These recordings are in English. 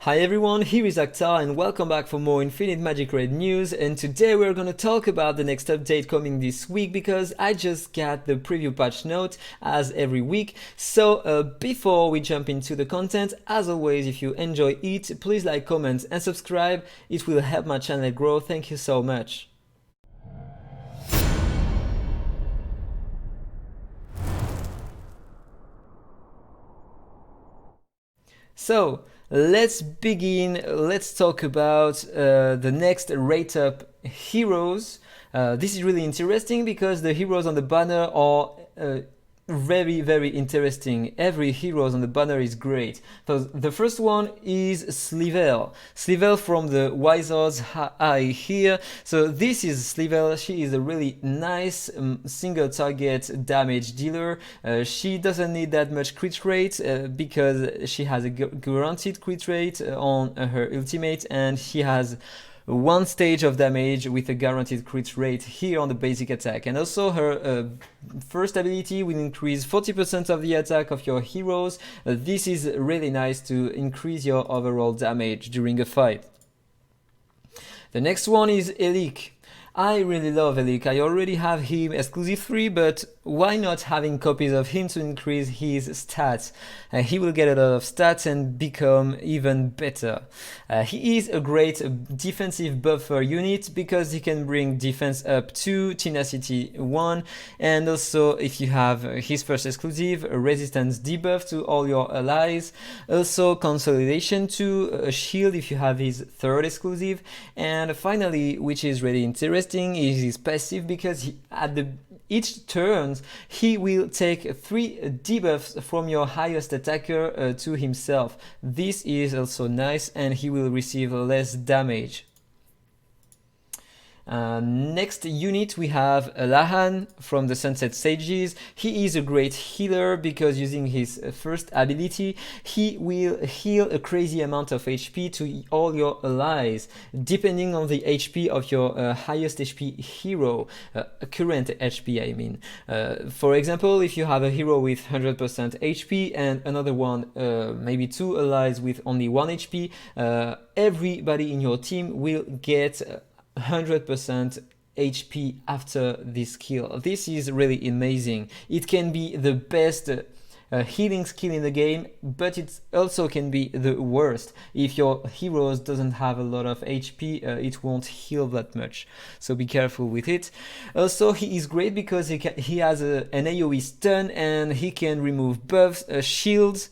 Hi everyone, here is Akhtar and welcome back for more Infinite Magicraid news, and today we're gonna talk about the next update coming this week because I just got the preview patch note as every week. So before we jump into the content, as always, if you enjoy it, please like, comment and subscribe. It will help my channel grow. Thank you so much. So let's begin. Let's talk about the next rate up heroes. This is really interesting because the heroes on the banner are very interesting. Every heroes on the banner is great. So the first one is Slivel. Slivel from the Wizard's Eye here. So this is Slivel. She is a really nice single target damage dealer. She doesn't need that much crit rate because she has a guaranteed crit rate on her ultimate, and she has one stage of damage with a guaranteed crit rate here on the basic attack. And also her first ability will increase 40% of the attack of your heroes. This is really nice to increase your overall damage during a fight. The next one is Elik. I really love Elik. I already have him exclusive 3, but why not having copies of him to increase his stats? He will get a lot of stats and become even better. He is a great defensive buffer unit because he can bring defense up to tenacity 1, and also if you have his first exclusive, a resistance debuff to all your allies, also consolidation 2, a shield if you have his third exclusive, and finally, which is really interesting, is his passive because each turns he will take 3 debuffs from your highest attacker to himself. This is also nice, and he will receive less damage. Next unit we have Lahan from the Sunset Sages. He is a great healer because using his first ability he will heal a crazy amount of HP to all your allies depending on the HP of your highest HP hero, current HP I mean. For example, if you have a hero with 100% HP and another one, maybe 2 allies with only 1 HP, everybody in your team will get 100% HP after this skill. This is really amazing. It can be the best healing skill in the game, but it also can be the worst. If your heroes doesn't have a lot of HP, it won't heal that much, so be careful with it. Also, he is great because he has an AoE stun and he can remove buffs, shields,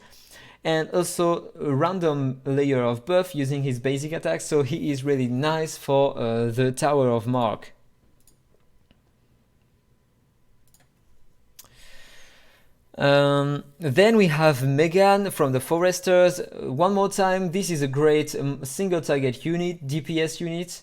and also a random layer of buff using his basic attack, so he is really nice for the Tower of Mark. Then we have Megan from the Foresters. One more time, this is a great single target unit, DPS unit.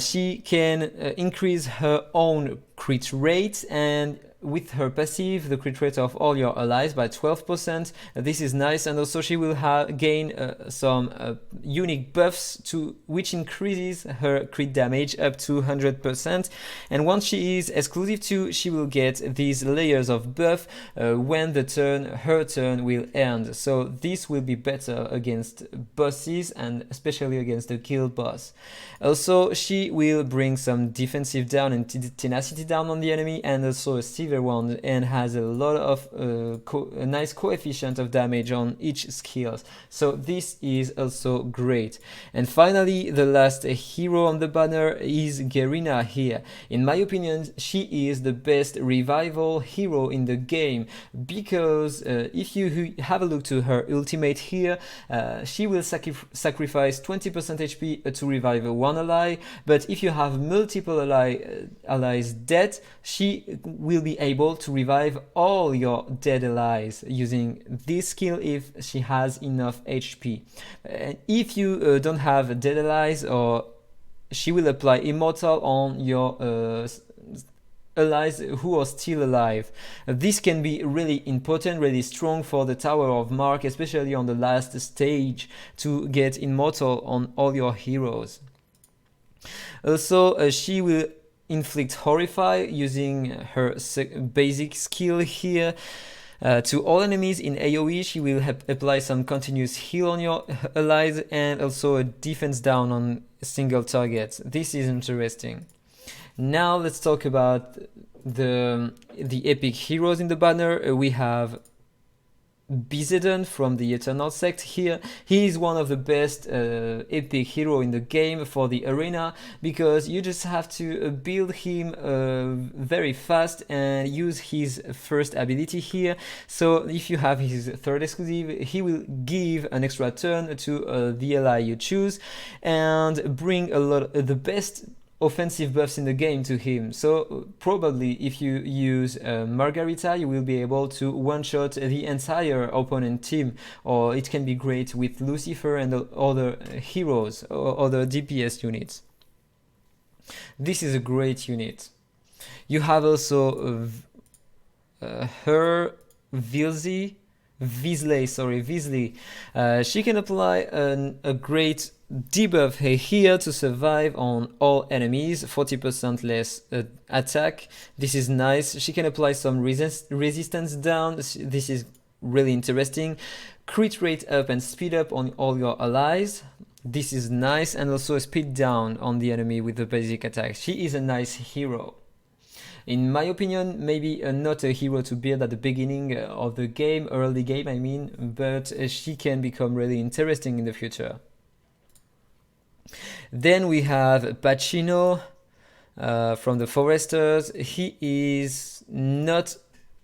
She can increase her own crit rate, and with her passive, the crit rate of all your allies by 12%. This is nice, and also she will gain some unique buffs which increases her crit damage up to 100%. And once she is exclusive 2, she will get these layers of buff when her turn will end. So this will be better against bosses and especially against the kill boss. Also, she will bring some defensive down and tenacity down on the enemy, and also a silver one, and has a lot of a nice coefficient of damage on each skills. So this is also great. And finally, the last hero on the banner is Gerina here. In my opinion, she is the best revival hero in the game because if you have a look to her ultimate here, she will sacrifice 20% HP to revive one ally, but if you have multiple allies dead, she will be able to revive all your dead allies using this skill if she has enough HP. If you don't have dead allies, or she will apply Immortal on your allies who are still alive. This can be really important, really strong for the Tower of Mark, especially on the last stage, to get Immortal on all your heroes. Also, she will inflict Horrify using her basic skill here. To all enemies in AoE, she will apply some continuous heal on your allies and also a defense down on single targets. This is interesting. Now let's talk about the epic heroes in the banner. We have Bizedon from the Eternal Sect here. He is one of the best epic hero in the game for the arena, because you just have to build him very fast and use his first ability here. So if you have his third exclusive, he will give an extra turn to the ally you choose and bring a lot of the best offensive buffs in the game to him. So probably if you use Margarita, you will be able to one-shot the entire opponent team, or it can be great with Lucifer and other heroes or other DPS units. This is a great unit. You have also her Visley. She can apply a great debuff here to survive on all enemies, 40% less attack. This is nice. She can apply some resistance down. This is really interesting. Crit rate up and speed up on all your allies. This is nice, and also a speed down on the enemy with the basic attack. She is a nice hero. In my opinion, maybe not a hero to build at the beginning of the game, early game I mean, but she can become really interesting in the future. Then we have Pacino from the Foresters. He is not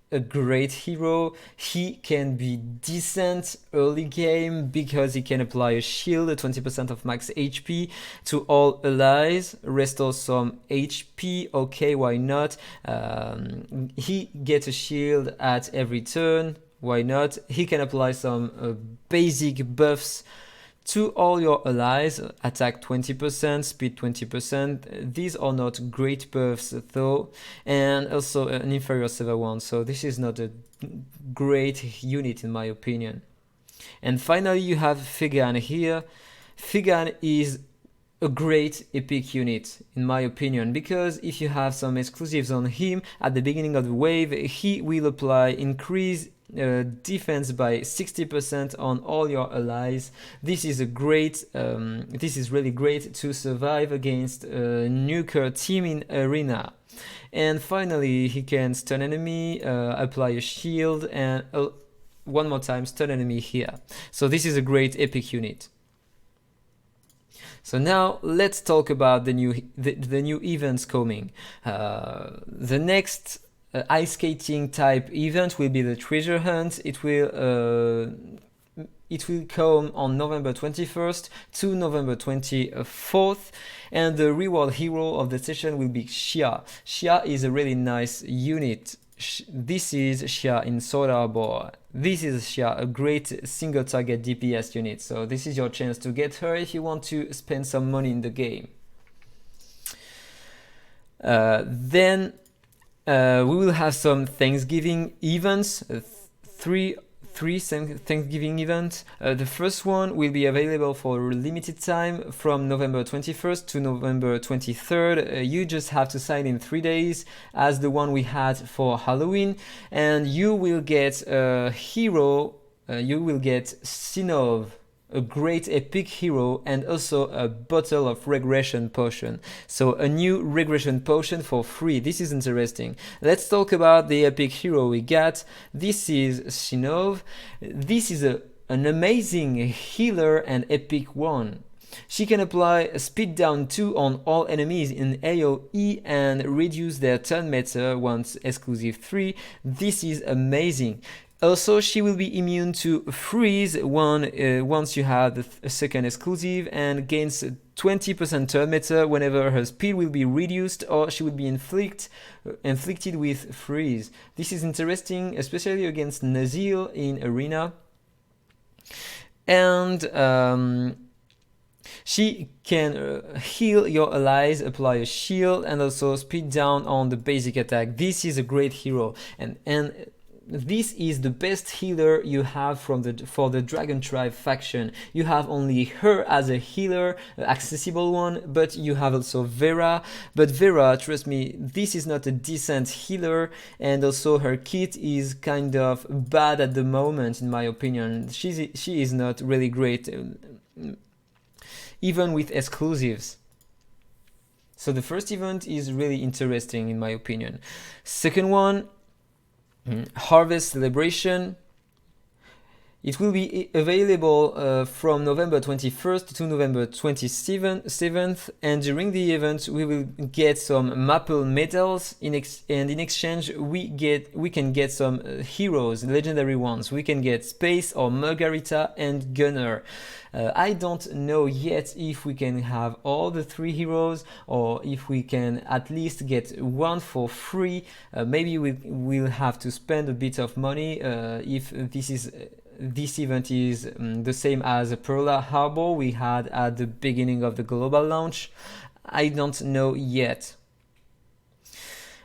a great hero. He can be decent early game because he can apply a shield, 20% of max HP to all allies, restore some HP. Okay, why not? He gets a shield at every turn. Why not? He can apply some basic buffs to all your allies, attack 20%, speed 20%. These are not great buffs though, and also an inferior server one, so this is not a great unit in my opinion. And finally you have Figan here. Figan is a great epic unit in my opinion, because if you have some exclusives on him at the beginning of the wave, he will apply increase defense by 60% on all your allies. This is a great this is really great to survive against a nuker team in arena. And finally he can stun enemy, apply a shield, and one more time stun enemy here. So this is a great epic unit. So now let's talk about the new events coming. The next ice skating type event will be the treasure hunt. It will come on November 21st to November 24th, and the reward hero of the session will be Xia. Xia is a really nice unit. This is Xia in Sword Arbor. This is Xia, a great single target DPS unit. So this is your chance to get her if you want to spend some money in the game. Then we will have some Thanksgiving events, three Thanksgiving events. The first one will be available for a limited time from November 21st to November 23rd. You just have to sign in 3 days as the one we had for Halloween, and you will get a hero, you will get Sinov, a great epic hero, and also a bottle of regression potion. So a new regression potion for free. This is interesting. Let's talk about the epic hero we got. This is Sinov. This is an amazing healer and epic one. She can apply a speed down 2 on all enemies in AoE and reduce their turn meter once exclusive 3. This is amazing. Also, she will be immune to freeze once you have a second exclusive, and gains 20% turn meter whenever her speed will be reduced or she will be inflicted with freeze. This is interesting, especially against Nazil in arena. And she can heal your allies, apply a shield, and also speed down on the basic attack. This is a great hero, and this is the best healer you have for the Dragon Tribe faction. You have only her as a healer, accessible one, but you have also Vera. But Vera, trust me, this is not a decent healer, and also her kit is kind of bad at the moment, in my opinion. She is not really great, even with exclusives. So the first event is really interesting, in my opinion. Second one, Harvest Celebration. It will be available from November 21st to November 27th, and during the event we will get some Maple medals, and in exchange we can get some heroes, legendary ones. We can get Space or Margarita and Gunner. I don't know yet if we can have all the 3 heroes, or if we can at least get one for free. Maybe we'll have to spend a bit of money if this event is the same as Pearl Harbor we had at the beginning of the global launch. I don't know yet.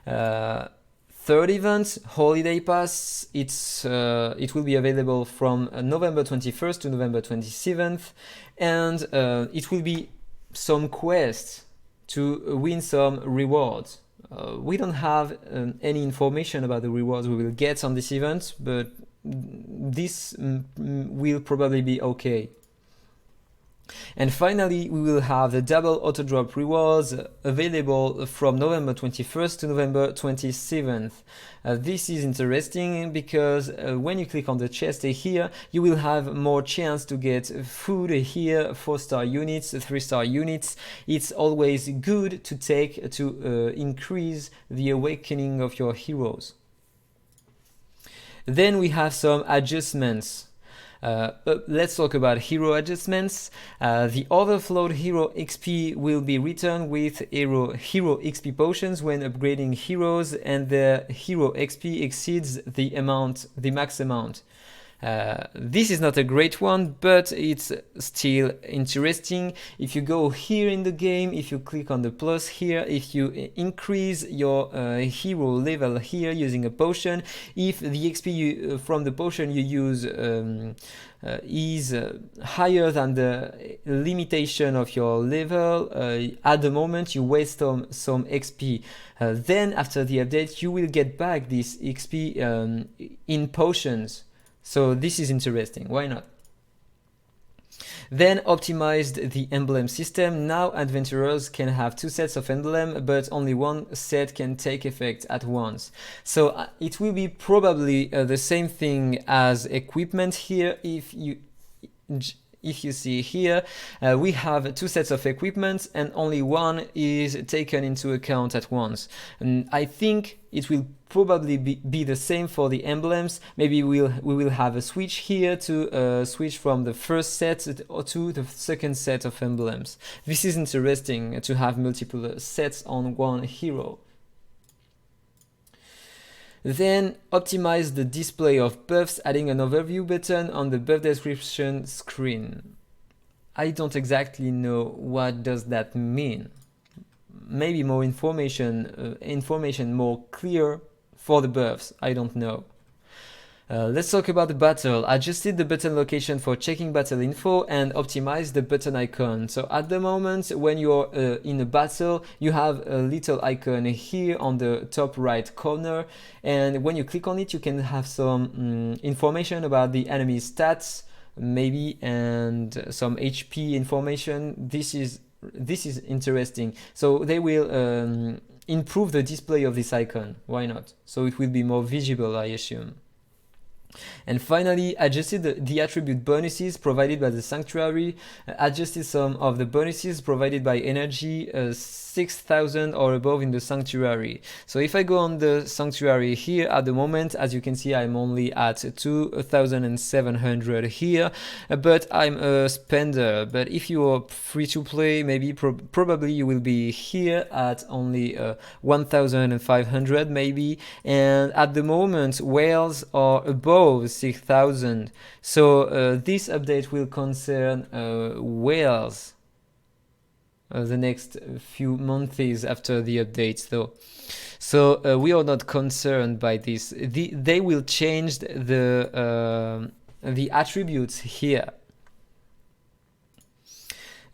Third event, Holiday Pass. It will be available from November 21st to November 27th, and it will be some quests to win some rewards. We don't have any information about the rewards we will get on this event, but this will probably be okay. And finally, we will have the double auto drop rewards available from November 21st to November 27th. This is interesting because when you click on the chest here, you will have more chance to get food here, 4-star units, 3-star units. It's always good to take to increase the awakening of your heroes. Then we have some adjustments. Let's talk about hero adjustments. The overflowed hero XP will be returned with hero XP potions when upgrading heroes, and the hero XP exceeds the max amount. This is not a great one, but it's still interesting. If you go here in the game, if you click on the plus here, if you increase your hero level here using a potion, if the XP from the potion you use is higher than the limitation of your level, at the moment you waste some XP. Then after the update you will get back this XP in potions. So this is interesting, why not? Then optimized the emblem system. Now adventurers can have 2 sets of emblem, but only one set can take effect at once. So it will be probably the same thing as equipment here. If you see here, we have 2 sets of equipment and only one is taken into account at once. And I think it will probably be the same for the emblems. Maybe we will have a switch here to switch from the first set to the second set of emblems. This is interesting to have multiple sets on one hero. Then optimize the display of buffs, adding an overview button on the buff description screen. I don't exactly know what does that mean. Maybe more information more clear for the buffs, I don't know. Let's talk about the battle. Adjusted the button location for checking battle info and optimized the button icon. So at the moment when you're in a battle, you have a little icon here on the top right corner, and when you click on it you can have some information about the enemy stats maybe, and some HP information. This is interesting. So they will improve the display of this icon, why not? So it will be more visible, I assume. And finally, adjusted the attribute bonuses provided by the Sanctuary, adjusted some of the bonuses provided by energy 6,000 or above in the Sanctuary. So if I go on the Sanctuary here at the moment, as you can see, I'm only at 2,700 here, but I'm a spender. But if you are free to play, maybe probably you will be here at only 1,500 maybe, and at the moment whales are above 6,000. So this update will concern whales. the next few months after the updates though. So we are not concerned by this. They will change the attributes here.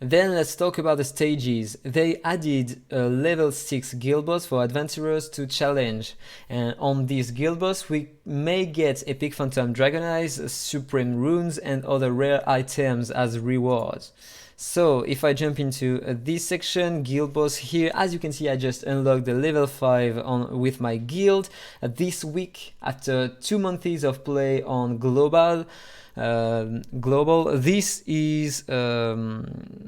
Then let's talk about the stages. They added a level 6 guild boss for adventurers to challenge, and on this guild boss we may get epic phantom dragon eyes, supreme runes and other rare items as rewards. So if I jump into this section, guild boss here, as you can see I just unlocked the level 5 with my guild this week after 2 months of play on global. This is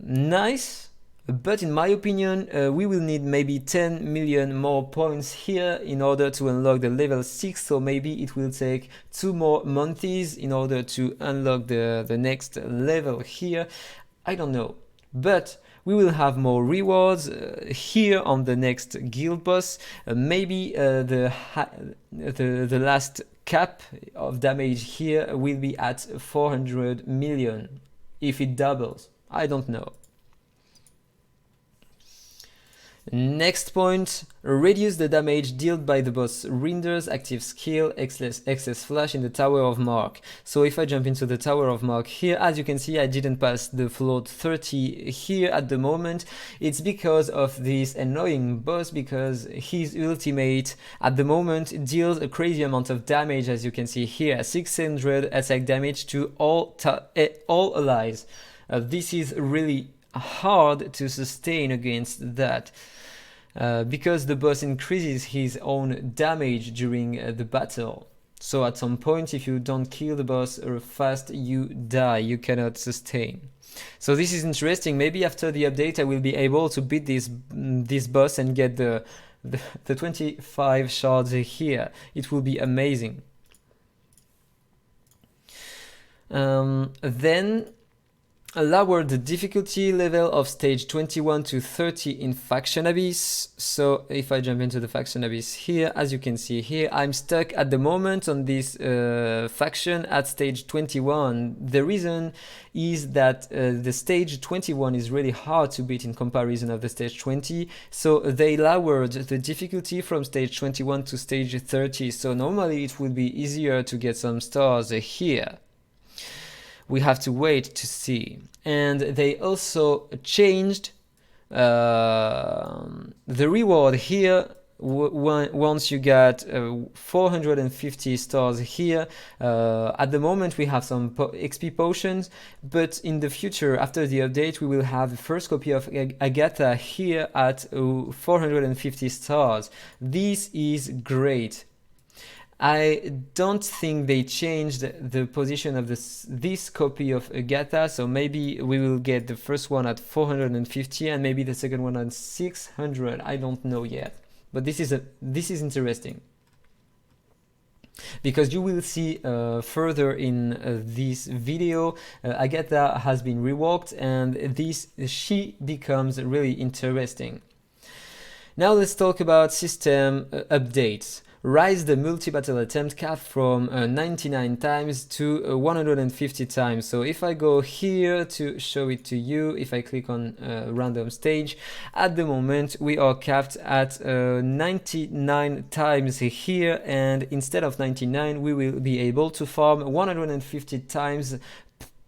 nice, but in my opinion we will need maybe 10 million more points here in order to unlock the level 6, so maybe it will take 2 more months in order to unlock the next level here. I don't know, but we will have more rewards here on the next guild boss. Maybe the last cap of damage here will be at 400 million if it doubles. I don't know. Next point, reduce the damage dealt by the boss renders active skill excess flash in the Tower of Mark. So if I jump into the Tower of Mark here, as you can see I didn't pass the float 30 here at the moment. It's because of this annoying boss, because his ultimate at the moment deals a crazy amount of damage, as you can see here, 600 attack damage to all allies. This is really hard to sustain against that because the boss increases his own damage during the battle. So at some point if you don't kill the boss fast, you die, you cannot sustain. So this is interesting. Maybe after the update I will be able to beat this boss and get the 25 shards here. It will be amazing. Then lower the difficulty level of stage 21 to 30 in Faction Abyss. So if I jump into the Faction Abyss here, as you can see here, I'm stuck at the moment on this faction at stage 21. The reason is that the stage 21 is really hard to beat in comparison of the stage 20. So they lowered the difficulty from stage 21 to stage 30. So normally it would be easier to get some stars here. We have to wait to see. And they also changed the reward here. Once you got 450 stars here, at the moment we have some XP potions, but in the future after the update we will have the first copy of Agatha here at 450 stars. This is great. I don't think they changed the position of this copy of Agatha, so maybe we will get the first one at 450 and maybe the second one at 600. I don't know yet, but this is interesting because you will see further in this video Agatha has been reworked and she becomes really interesting. Now let's talk about system updates. Raise the multi-battle attempt cap from 99 times to 150 times. So if I go here to show it to you, if I click on random stage, at the moment we are capped at 99 times here, and instead of 99 we will be able to farm 150 times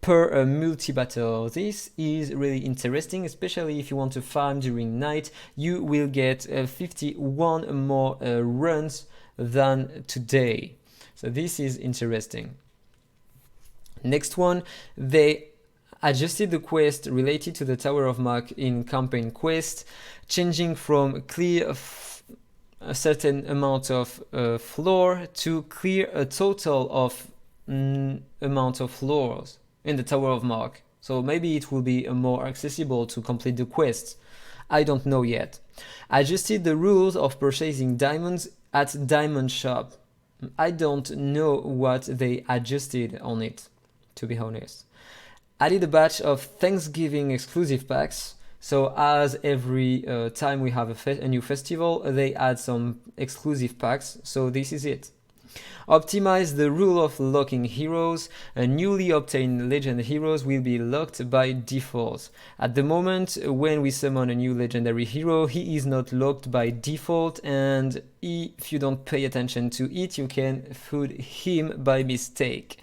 per multi-battle. This is really interesting, especially if you want to farm during night. You will get 51 more runs than today. So this is interesting. Next one, they adjusted the quest related to the Tower of Mark in campaign quest, changing from clear a certain amount of floor to clear a total of amount of floors in the Tower of Mark. So maybe it will be more accessible to complete the quests. I don't know yet. Adjusted the rules of purchasing diamonds at Diamond Shop. I don't know what they adjusted on it, to be honest. Added a batch of Thanksgiving exclusive packs. So as every time we have a new festival, they add some exclusive packs. So this is it. Optimize the rule of locking heroes. Newly obtained legend heroes will be locked by default. At the moment, when we summon a new legendary hero, he is not locked by default, and if you don't pay attention to it, you can food him by mistake.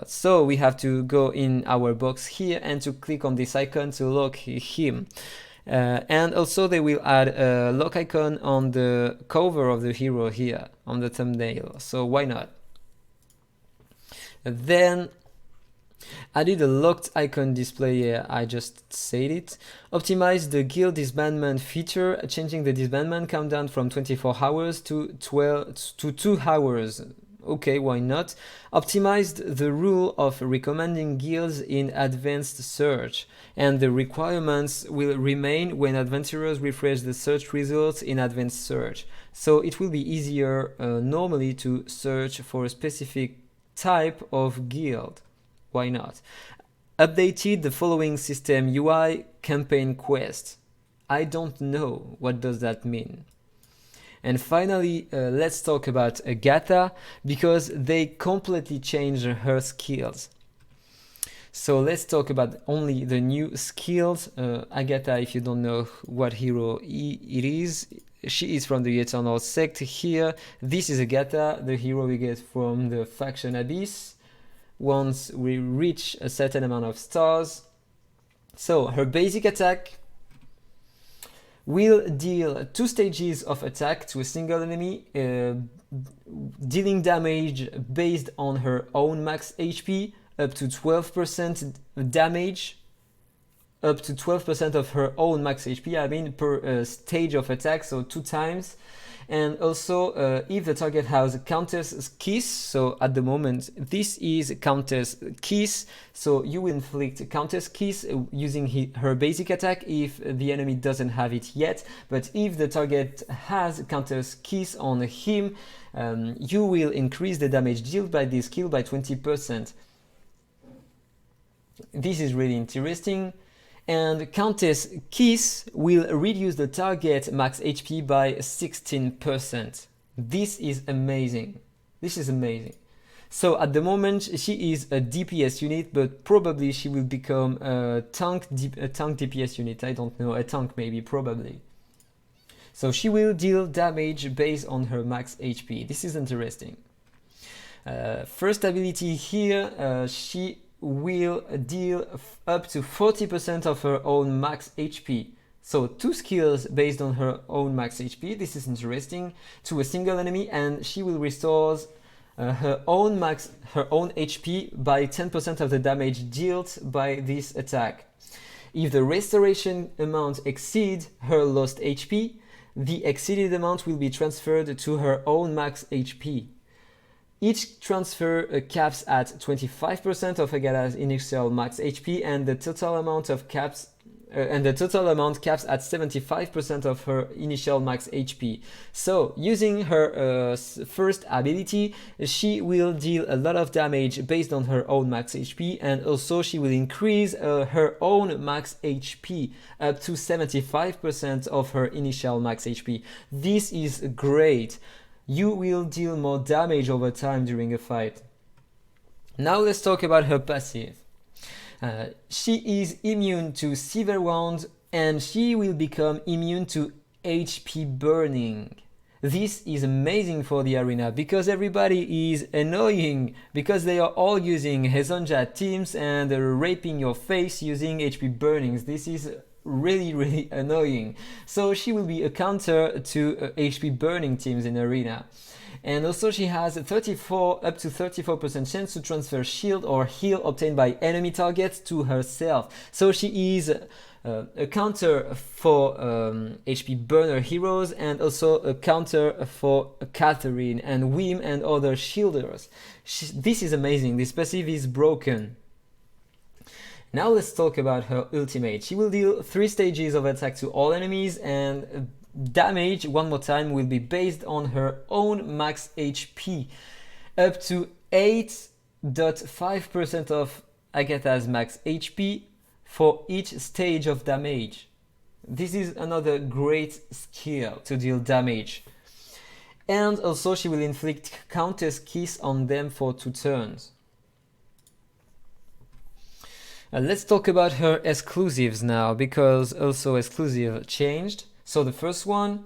So we have to go in our box here and to click on this icon to lock him. And also they will add a lock icon on the cover of the hero here on the thumbnail, so why not? Then added a locked icon display here, I just said it. Optimize the guild disbandment feature, changing the disbandment countdown from 24 hours to 2 hours. Okay, why not? Optimized the rule of recommending guilds in advanced search, and the requirements will remain when adventurers refresh the search results in advanced search. So it will be easier normally to search for a specific type of guild. Why not? Updated the following system UI campaign quest. I don't know what does that mean. And finally, let's talk about Agatha, because they completely changed her skills. So let's talk about only the new skills. Agatha, if you don't know what hero it is, she is from the Eternal Sect here. This is Agatha, the hero we get from the faction Abyss once we reach a certain amount of stars. So her basic attack will deal 2 stages of attack to a single enemy, dealing damage based on her own max HP, up to 12% damage, up to 12% of her own max HP, I mean, per stage of attack, so 2 times. And also, if the target has Countess Kiss, so at the moment this is Countess Kiss, so you will inflict Countess Kiss using her basic attack if the enemy doesn't have it yet. But if the target has Countess Kiss on him, you will increase the damage dealt by this skill by 20%. This is really interesting. And Countess Kiss will reduce the target max HP by 16%. This is amazing. This is amazing. So at the moment she is a DPS unit, but probably she will become a tank DPS unit. I don't know, a tank maybe, probably. So she will deal damage based on her max HP. This is interesting. First ability here, she will deal up to 40% of her own max HP. So 2 skills based on her own max HP, this is interesting, to a single enemy, and she will restore her own HP by 10% of the damage dealt by this attack. If the restoration amount exceeds her lost HP, the exceeded amount will be transferred to her own max HP. Each transfer caps at 25% of Agatha's initial max HP, and the total amount caps at 75% of her initial max HP. So, using her first ability, she will deal a lot of damage based on her own max HP, and also she will increase her own max HP up to 75% of her initial max HP. This is great. You will deal more damage over time during a fight. Now let's talk about her passive. She is immune to Severe Wound, and she will become immune to HP burning. This is amazing for the arena because everybody is annoying, because they are all using Hezonja teams and raping your face using HP burnings. This is really annoying. So she will be a counter to HP burning teams in arena. And also she has up to 34% chance to transfer shield or heal obtained by enemy targets to herself. So she is a counter for HP burner heroes, and also a counter for Catherine and Wim and other shielders. This is amazing. This passive is broken. Now let's talk about her ultimate. She will deal 3 stages of attack to all enemies, and damage, one more time, will be based on her own max HP, up to 8.5% of Agatha's max HP for each stage of damage. This is another great skill to deal damage. And also she will inflict Countess Kiss on them for 2 turns. Let's talk about her exclusives now, because also exclusive changed. So the first one,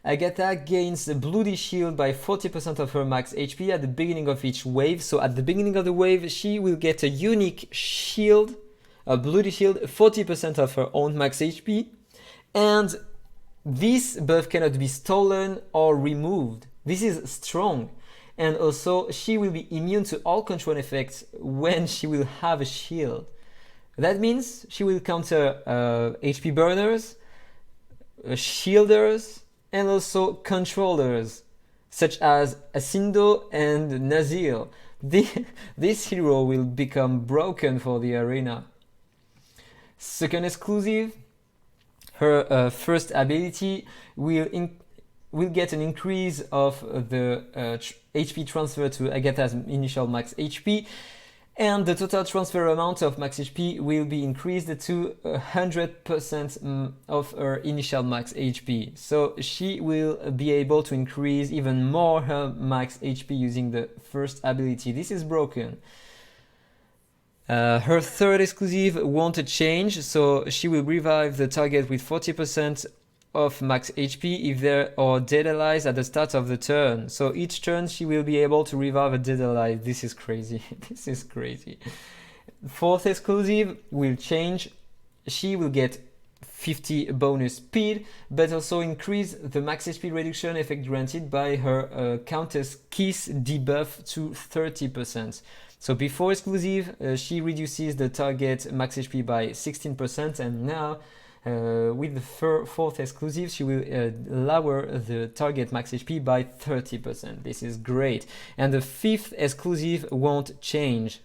Agatha gains a Bloody Shield by 40% of her max HP at the beginning of each wave. So at the beginning of the wave, she will get a unique shield, a Bloody Shield, 40% of her own max HP. And this buff cannot be stolen or removed. This is strong. And also, she will be immune to all control effects when she will have a shield. That means she will counter HP burners, shielders, and also controllers, such as Asindo and Nazil. This hero will become broken for the arena. Second exclusive, her first ability will get an increase of the HP transfer to Agatha's initial max HP, and the total transfer amount of max HP will be increased to 100% of her initial max HP. So she will be able to increase even more her max HP using the first ability. This is broken. Her third exclusive won't change, so she will revive the target with 40% of max HP if there are dead allies at the start of the turn. So each turn she will be able to revive a dead ally. This is crazy. This is crazy. Fourth exclusive will change. She will get 50 bonus speed, but also increase the max HP reduction effect granted by her Countess Kiss debuff to 30%. So before exclusive, she reduces the target max HP by 16%, and now with the fourth exclusive, she will lower the target max HP by 30%. This is great. And the fifth exclusive won't change.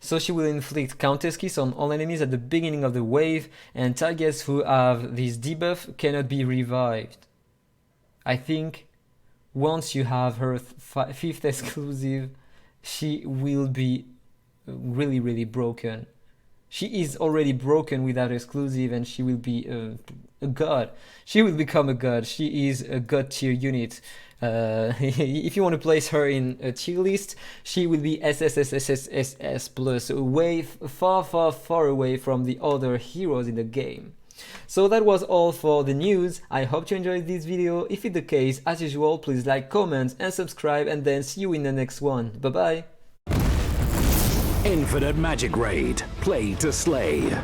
So she will inflict Countess Kiss on all enemies at the beginning of the wave, and targets who have this debuff cannot be revived. I think once you have her fifth exclusive, she will be really, really broken. She is already broken without exclusive, and she will be a god. She will become a god. She is a god tier unit. If you want to place her in a tier list, she will be SSSSSS plus, way far away from the other heroes in the game. So that was all for the news. I hope you enjoyed this video. If it's the case, as usual, please like, comment and subscribe, and then see you in the next one. Bye bye. Infinite Magicraid. Play to slay.